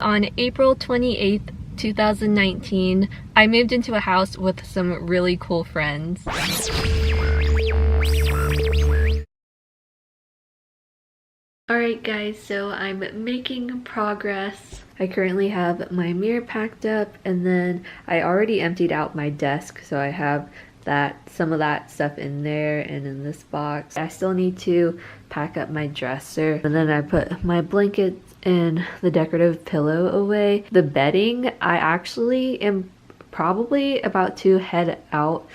on April 28th, 2019, I moved into a house with some really cool friends. Alright guys, so I'm making progress. I currently have my mirror packed up, and then I already emptied out my desk, so I have some of that stuff in there and in this box. I still need to pack up my dresser, and then I put my blankets and the decorative pillow away. The bedding, I actually am probably about to head out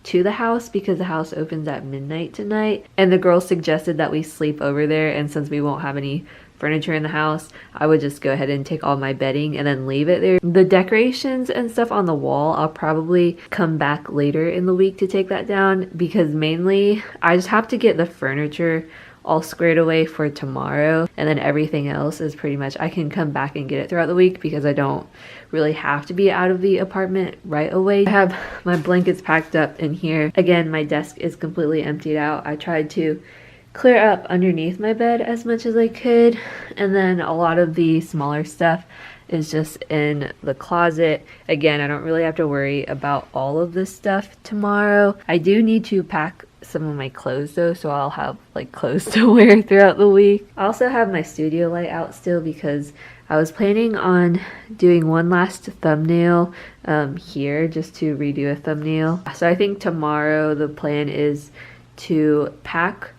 to the house because the house opens at midnight tonight, and the girls suggested that we sleep over there, and since we won't have any furniture in the house, I would just go ahead and take all my bedding and then leave it there. The decorations and stuff on the wall, I'll probably come back later in the week to take that down, because mainly I just have to get the furniture all squared away for tomorrow, and then everything else is pretty much I can come back and get it throughout the week because I don't really have to be out of the apartment right away. I have my blankets packed up in here. Again, my desk is completely emptied out. I tried to clear up underneath my bed as much as I could, and then a lot of the smaller stuff is just in the closet. Again, I don't really have to worry about all of this stuff tomorrow. I do need to pack some of my clothes though, so I'll have like clothes to wear throughout the week. I also have my studio light out still because I was planning on doing one last thumbnail here, just to redo a thumbnail. So I think tomorrow the plan is to pack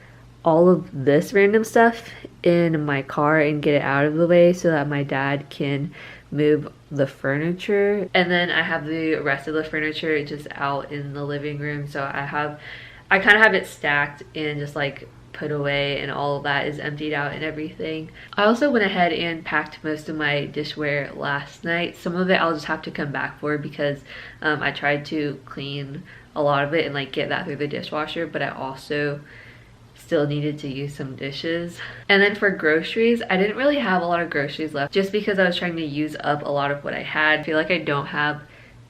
all of this random stuff in my car and get it out of the way so that my dad can move the furniture, and then I have the rest of the furniture just out in the living room. So I kind of have it stacked and just like put away, and all of that is emptied out and everything. I also went ahead and packed most of my dishware last night. Some of it I'll just have to come back for because I tried to clean a lot of it and like get that through the dishwasher, but I also still needed to use some dishes. And then for groceries, I didn't really have a lot of groceries left just because I was trying to use up a lot of what I had. I feel like I don't have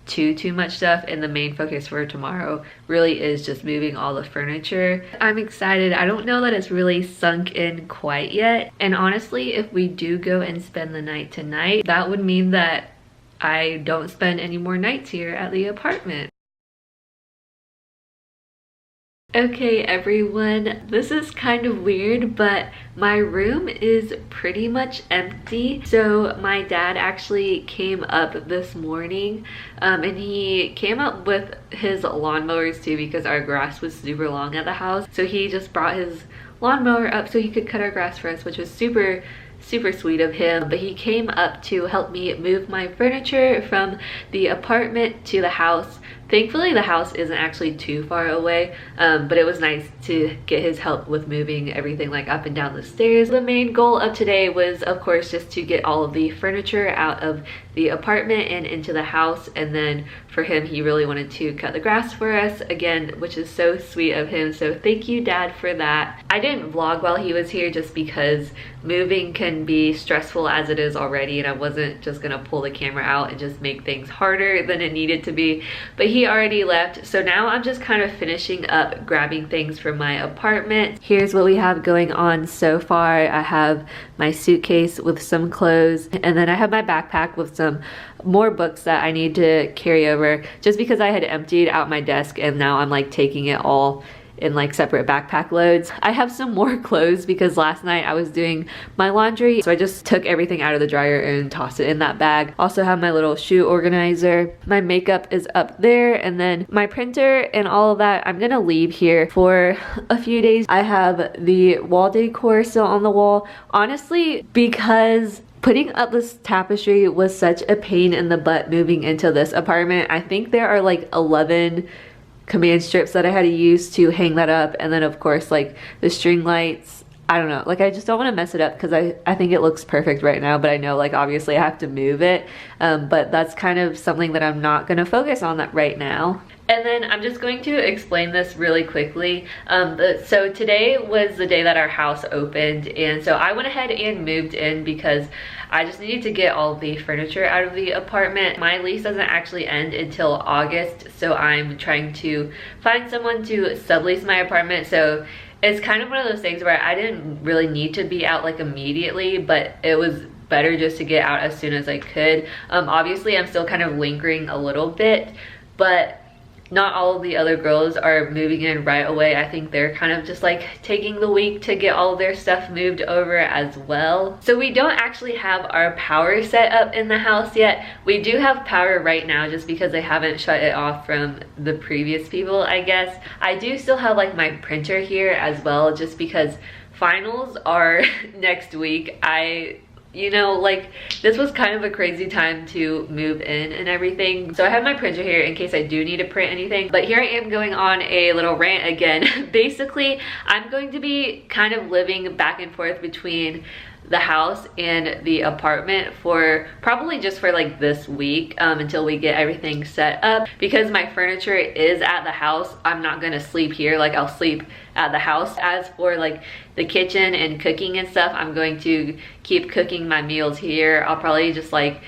too much stuff, and the main focus for tomorrow really is just moving all the furniture. I'm excited. I don't know that it's really sunk in quite yet, and honestly, if we do go and spend the night tonight, that would mean that I don't spend any more nights here at the apartment. Okay everyone, this is kind of weird, but my room is pretty much empty. So my dad actually came up this morning and he came up with his lawnmowers too, because our grass was super long at the house. So he just brought his lawnmower up so he could cut our grass for us, which was super sweet of him. But he came up to help me move my furniture from the apartment to the house. Thankfully the house isn't actually too far away, but it was nice to get his help with moving everything like up and down the stairs. The main goal of today was of course just to get all of the furniture out of the apartment and into the house, and then for him, he really wanted to cut the grass for us again, which is so sweet of him. So thank you, Dad, for that. I didn't vlog while he was here just because moving can be stressful as it is already, and I wasn't just gonna pull the camera out and just make things harder than it needed to be. But he already left, so now I'm just kind of finishing up grabbing things from my apartment. Here's what we have going on so far. I have my suitcase with some clothes, and then I have my backpack with some more books that I need to carry over, just because I had emptied out my desk and now I'm like taking it all in like separate backpack loads. I have some more clothes because last night I was doing my laundry, so I just took everything out of the dryer and tossed it in that bag. Also have my little shoe organizer. My makeup is up there, and then my printer and all of that I'm gonna leave here for a few days. I have the wall decor still on the wall, honestly, because putting up this tapestry was such a pain in the butt moving into this apartment. I think there are like 11 command strips that I had to use to hang that up, and then of course like the string lights. I don't know, like I just don't want to mess it up because I think it looks perfect right now, but I know like obviously I have to move it, but that's kind of something that I'm not going to focus on that right now. And then I'm just going to explain this really quickly. So today was the day that our house opened, and so I went ahead and moved in because I just needed to get all the furniture out of the apartment. My lease doesn't actually end until August, so I'm trying to find someone to sublease my apartment. So it's kind of one of those things where I didn't really need to be out like immediately, but it was better just to get out as soon as I could. Obviously I'm still kind of lingering a little bit, but not all of the other girls are moving in right away. I think they're kind of just like taking the week to get all of their stuff moved over as well. So we don't actually have our power set up in the house yet. We do have power right now just because they haven't shut it off from the previous people, I guess. I do still have like my printer here as well, just because finals are next week. You know, like, this was kind of a crazy time to move in and everything. So I have my printer here in case I do need to print anything. But here I am going on a little rant again. Basically, I'm going to be kind of living back and forth between the house and the apartment for probably just for like this week, until we get everything set up. Because my furniture is at the house, I'm not gonna sleep here. Like, I'll sleep at the house. As for like the kitchen and cooking and stuff, I'm going to keep cooking my meals here. I'll probably just like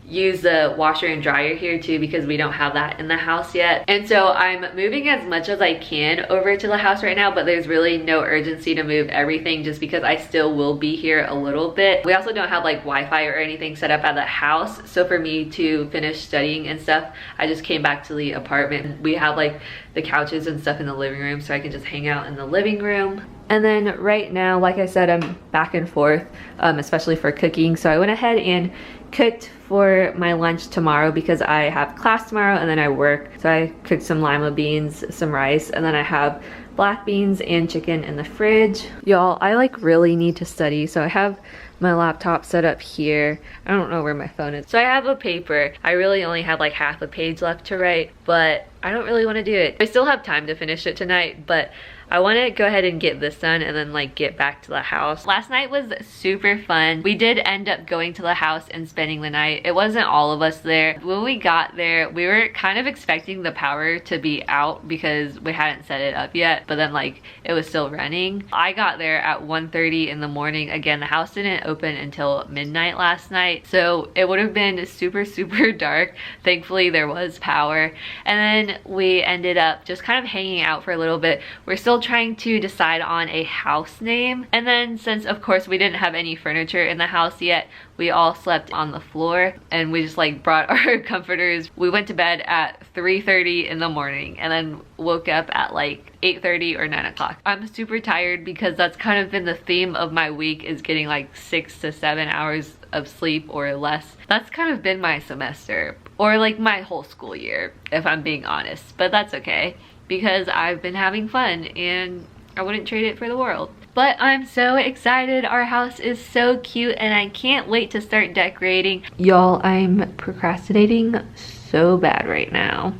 use the washer and dryer here too, because we don't have that in the house yet. And so I'm moving as much as I can over to the house right now, but there's really no urgency to move everything just because I still will be here a little bit. We also don't have like Wi-Fi or anything set up at the house, so for me to finish studying and stuff, I just came back to the apartment. We have like the couches and stuff in the living room, so I can just hang out in the living room. And then right now, like I said, I'm back and forth, especially for cooking. So I went ahead and cooked for my lunch tomorrow because I have class tomorrow and then I work. So I cooked some lima beans, some rice, and then I have black beans and chicken in the fridge. Y'all, I like really need to study, so I have my laptop set up here. I don't know where my phone is. So I have a paper. I really only have like half a page left to write, but I don't really want to do it. I still have time to finish it tonight, but I want to go ahead and get this done and then like get back to the house. Last night was super fun. We did end up going to the house and spending the night. It wasn't all of us there. When we got there, we were kind of expecting the power to be out because we hadn't set it up yet, but then like it was still running. I got there at 1:30 in the morning. Again, the house didn't open until midnight last night, so it would have been super dark. Thankfully there was power, and then we ended up just kind of hanging out for a little bit. We're still trying to decide on a house name, and then since of course we didn't have any furniture in the house yet, we all slept on the floor and we just like brought our comforters. We went to bed at 3:30 in the morning and then woke up at like 8:30 or 9 o'clock. I'm super tired because that's kind of been the theme of my week, is getting like 6 to 7 hours of sleep or less. That's kind of been my semester, or like my whole school year if I'm being honest, but that's okay because I've been having fun and I wouldn't trade it for the world. But I'm so excited. Our house is so cute and I can't wait to start decorating. Y'all, I'm procrastinating so bad right now.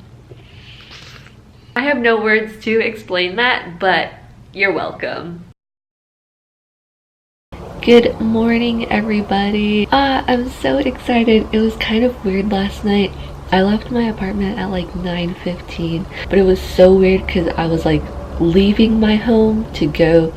I have no words to explain that, but you're welcome. Good morning, everybody. I'm so excited. It was kind of weird last night. I left my apartment at like 9:15, but it was so weird because I was like leaving my home to go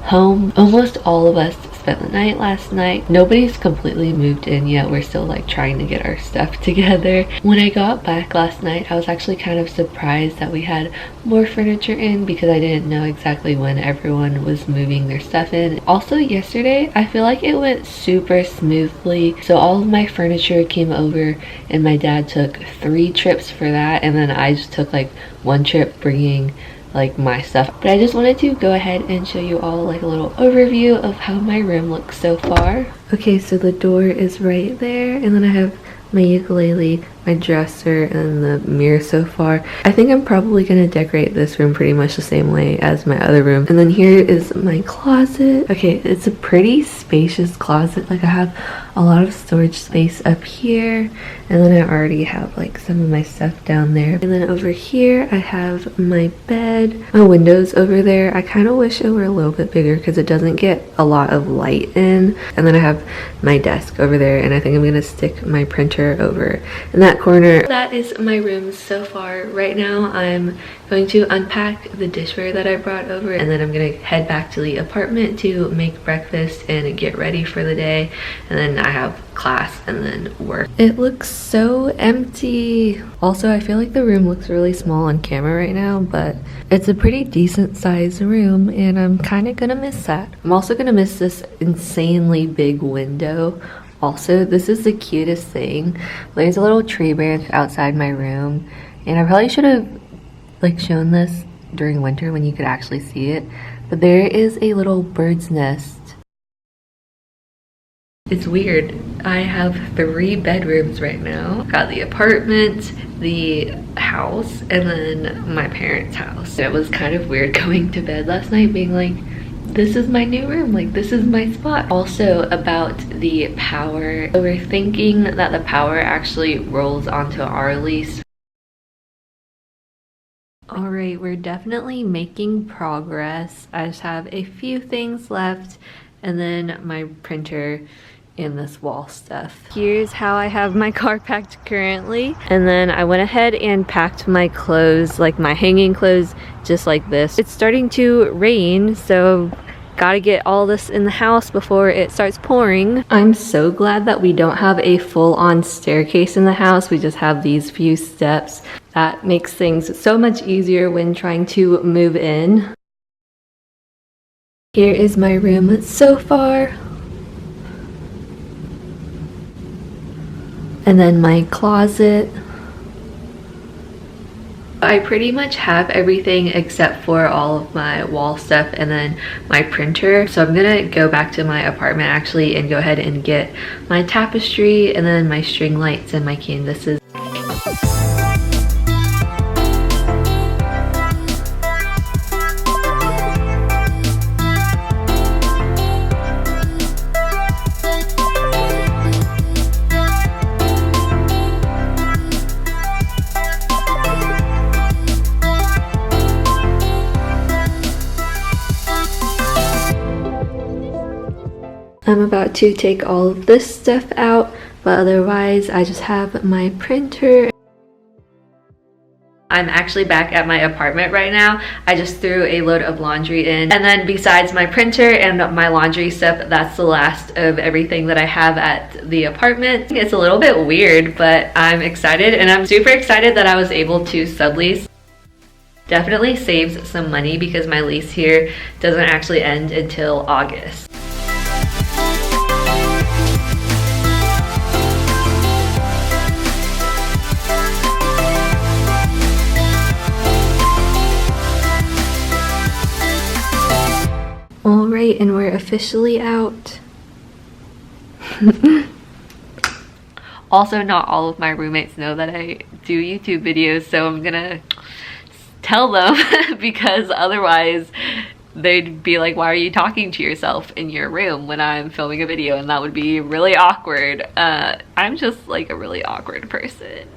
home. Almost all of us spent the night last night. Nobody's completely moved in yet. We're still like trying to get our stuff together. When I got back last night, I was actually kind of surprised that we had more furniture in because I didn't know exactly when everyone was moving their stuff in. Also yesterday, I feel like it went super smoothly. So all of my furniture came over and my dad took 3 trips for that, and then I just took like 1 trip bringing like my stuff. But I just wanted to go ahead and show you all like a little overview of how my room looks so far. Okay, so the door is right there, and then I have my ukulele, my dresser, and the mirror so far. I think I'm probably gonna decorate this room pretty much the same way as my other room. And then here is my closet. Okay, it's a pretty spacious closet. Like I have a lot of storage space up here, and then I already have like some of my stuff down there. And then over here I have my bed, my windows over there. I kind of wish it were a little bit bigger because it doesn't get a lot of light in. And then I have my desk over there, and I think I'm gonna stick my printer over in that corner. That is my room so far. Right now I'm going to unpack the dishware that I brought over, and then I'm gonna head back to the apartment to make breakfast and get ready for the day, and then I have class and then work. It looks so empty. Also, I feel like the room looks really small on camera right now, but it's a pretty decent sized room and I'm kind of gonna miss that. I'm also gonna miss this insanely big window Also, this is the cutest thing. There's a little tree branch outside my room, and I probably should have like shown this during winter when you could actually see it, but there is a little bird's nest. It's weird. I have 3 bedrooms right now. Got the apartment, the house, and then my parents' house. And it was kind of weird going to bed last night being like, this is my new room, like this is my spot. Also about the power, so we're thinking that the power actually rolls onto our lease. Alright, we're definitely making progress. I just have a few things left, and then my printer and this wall stuff. Here's how I have my car packed currently. And then I went ahead and packed my clothes, like my hanging clothes, just like this. It's starting to rain, so gotta get all this in the house before it starts pouring. I'm so glad that we don't have a full-on staircase in the house. We just have these few steps. That makes things so much easier when trying to move in. Here is my room so far. And then my closet. I pretty much have everything except for all of my wall stuff and then my printer. So I'm gonna go back to my apartment actually and go ahead and get my tapestry and then my string lights and my canvases. I'm about to take all of this stuff out, but otherwise I just have my printer. I'm actually back at my apartment right now. I just threw a load of laundry in, and then besides my printer and my laundry stuff, that's the last of everything that I have at the apartment. It's a little bit weird, but I'm excited, and I'm super excited that I was able to sublease. Definitely saves some money because my lease here doesn't actually end until August. Alright, and we're officially out. Also, not all of my roommates know that I do YouTube videos, so I'm gonna tell them because otherwise they'd be like, why are you talking to yourself in your room when I'm filming a video? And that would be really awkward. I'm just like a really awkward person.